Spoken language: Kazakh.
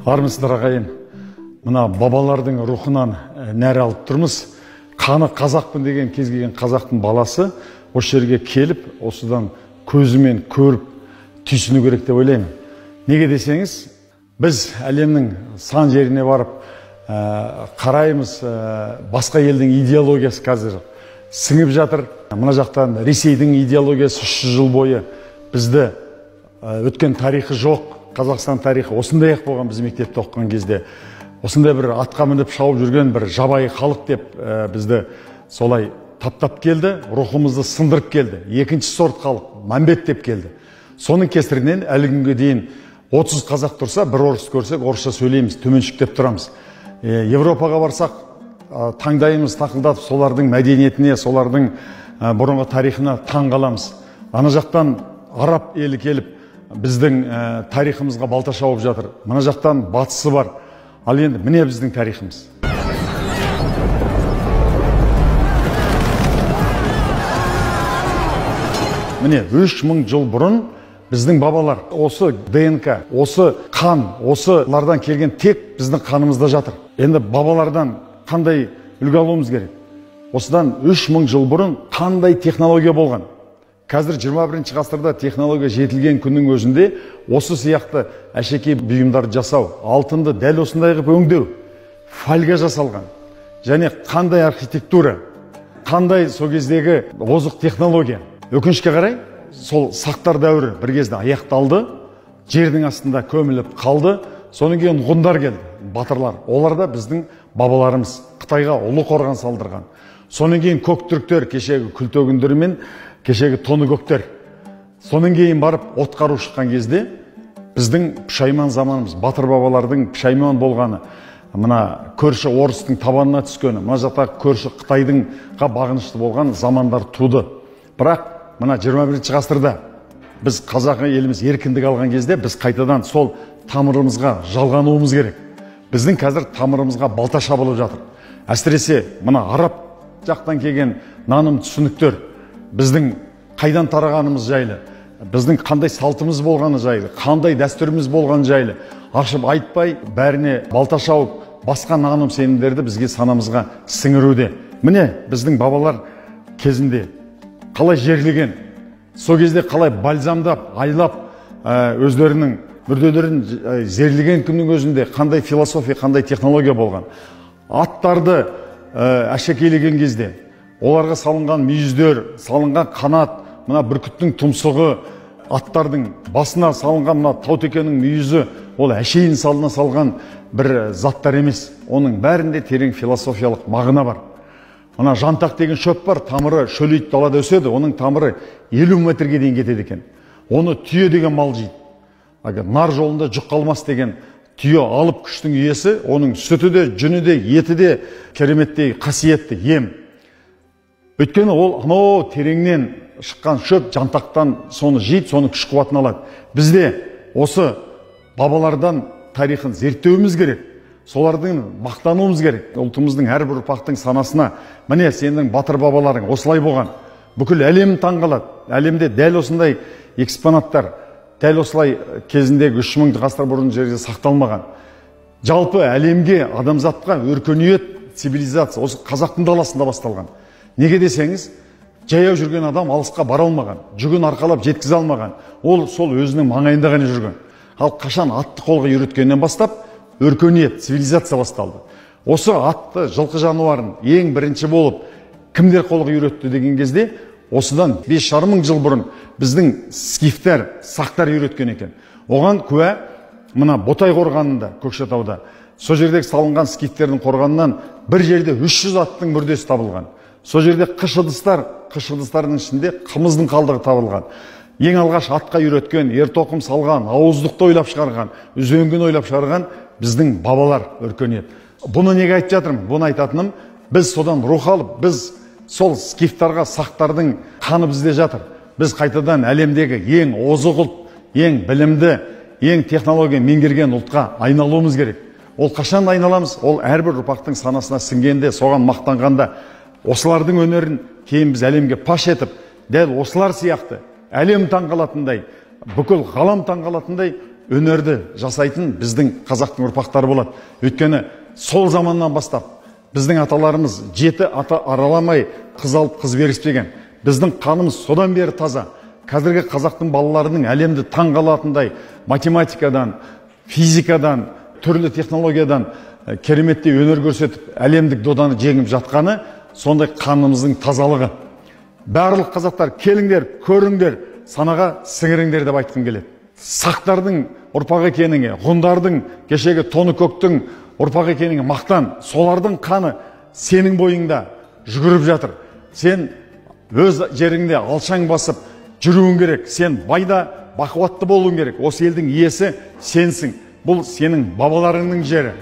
Армысыздар ағайын, мына бабалардың рухынан нәр алып тұрмыз. Қаны қазақпын деген кез келген қазақтың баласы осы жерге келіп, осыдан көзімен көріп, түйсіну керек деп ойлаймын. Неге десеңіз, біз әлемнің сан жеріне барып қараймыз, басқа елдің идеологиясы қазір сіңіп жатыр. Мына жақтан Ресейдің идеологиясы 300 жыл бойы бізді өткен тарихы жоқ. Қазақстан тарихы осындай ақ болған. Біз мектепте оқыған кезде осындай бір атқа мініп шауып жүрген бір жабайы халық деп бізді солай таптап келді, рухымызды сындырып келді. Екінші сорт халық, мәмбет деп келді. Соның кесірінен әлі күнге дейін 30 қазақ тұрса, бір орыс көрсек, орысша сөйлейміз, төменшіктеп тұрамыз. Европаға барсақ, таңдайымыз тақылдатып, солардың мәдениетіне, солардың бұрынғы тарихына таң қаламыз. Ана жақтан араб елі келіп, біздің тарихымызға балта шауып жатыр. Мына жақтан батысы бар. Ал енді міне біздің тарихымыз. Міне 3000 жыл бұрын біздің бабалар осы ДНК, осы қан, осылардан келген тек біздің қанымызда жатыр. Енді бабалардан қандай үлгі алуымыз керек? Осыдан 3000 жыл бұрын қандай технология болған? Қазір 21 ғасырда технология жетілген күннің өзінде осы сияқты әшекей бұйымдарды жасау, алтынды дәл осындай қылып өңдеу, фольга жасалған. Және қандай архитектура, қандай сол кездегі озық технология. Өкінішке қарай, сол сақтар дәуірі бір кезде аяқталды, жердің астында көміліп қалды. Содан кейін ғұндар келді, батырлар. Олар да біздің бабаларымыз, Қытайға ұлы қорған салдырған. Содан кейін көк түріктер, кешегі күлтөгіндер мен кешегі тоны көктер. Соның кейін барып от қару шыққан кезде біздің пұшайман заманымыз, батыр бабалардың пұшайман болғаны, мына көрші орыстың табанына түскені, мына жақта көрші Қытайдыңға бағынышты болған замандар туды. Бірақ мына 21 ғасырда біз қазақы еліміз еркіндік алған кезде біз қайтадан сол тамырымызға жалғануымыз керек. Біздің қазір тамырымызға балта шабылып жатыр. Әсіресе мына араб жақтан келген наным түсініктер біздің қайдан тарағанымыз жайлы, біздің қандай салтымыз болғаны жайлы, қандай дәстүріміз болғаны жайлы ашып айтпай, бәріне балта шауып, басқа наным сенімдерді бізге санамызға сіңіруде. Міне біздің бабалар кезінде қалай жерлеген, сол кезде қалай бальзамдап, айлап, өздерінің мүрделерін зерлеген күннің өзінде қандай философия, қандай технология болған. Аттарды әшекейлеген кезде оларға салынған мүйіздер, салынған қанат, мына бүркіттің тұмсығы, аттардың басына салынған мына таутекенің мүйізі, ол әшейін салына салған бір заттар емес. Оның бәрінде терең философиялық мағына бар. Мына жантақ деген шөп бар, тамыры шөлейт далада өседі, оның тамыры 50 метрге дейін кетеді екен. Оны түйе деген мал жейді. Нар жолында жүк қалмас деген түйе алып күштің иесі, оның сүті де, жүні де, еті де кереметтей қасиетті ем. Өйткені ол анау тереңнен шыққан шөп жантақтан соны жейді, соны күш қуатын алады. Бізде осы бабалардан тарихын зерттеуіміз керек, солардың мақтануымыз керек. Ұлтымыздың әрбір ұрпақтың санасына, міне сенің батыр бабаларың осылай болған. Бүкіл әлем таңғалады. Әлемде дәл осындай экспонаттар, дәл осылай кезіндегі 3000 ғасыр бұрын жерде сақталмаған. Жалпы әлемге, адамзатқа өркениет, цивилизация осы қазақтың даласында басталған. Неге десеңіз, жаяу жүрген адам алысқа бара алмаған, жүгін арқалап жеткізе алмаған. Ол сол өзінің маңайында ғана жүрген. Ал қашан атты қолға үйреткеннен бастап, өркениет, цивилизация басталды. Осы атты жылқы жануарын ең бірінші болып кімдер қолға үйретті деген кезде, осыдан 5000 жыл бұрын біздің скифтер, сақтар үйреткен екен. Оған куә мына Ботай қорғанында, Көкшетауда, сол жердегі салынған скифтердің қорғанынан бір жерде 300 аттың мүрдесі табылған. Сол жерде қыш ыдыстардың ішінде қымыздың қалдығы табылған. Ең алғаш атқа үйреткен, ер-тоқым салған, ауыздықты ойлап шығарған, үзеңгіні ойлап шығарған біздің бабалар өркениет. Бұны неге айтып жатырмын? Бұны айтатыным, біз содан рух алып, біз сол скифтарға, сақтардың қаны бізде жатыр. Біз қайтадан әлемдегі ең озық ұлт, ең білімді, ең технология меңгерген ұлтқа айналуымыз керек. Ол қашан айналамыз? Ол әрбір ұрпақтың санасына сіңгенде, соған мақтанғанда, осылардың өнерін кейін біз әлемге паш етіп, дәл осылар сияқты әлем таңғалатындай, бүкіл ғалам таңғалатындай өнерді жасайтын біздің қазақтың ұрпақтары болады. Өйткені сол заманнан бастап біздің аталарымыз 7 ата араламай қыз алып қыз беріспеген. Біздің қанымыз содан бері таза. Қазіргі қазақтың балаларының әлемді таң қалатындай математикадан, физикадан, түрлі технологиядан кереметтей өнер көрсетіп, әлемдік доданы жеңіп жатқаны сондай қанымыздың тазалығы. Барлық қазақтар келіңдер, көріңдер, санаға сіңіріңдер деп айтқым келеді. Сақтардың ұрпақ екеніңе, ғұндардың, кешегі Тоныкөктің ұрпақ екеніңе мақтан. Солардың қаны сенің бойыңда жүгіріп жатыр. Сен өз жеріңде алшаң басып жүруің керек. Сен байда бақуатты болуың керек. Осы елдің иесі сенсің. Бұл сенің бабаларыңның жері.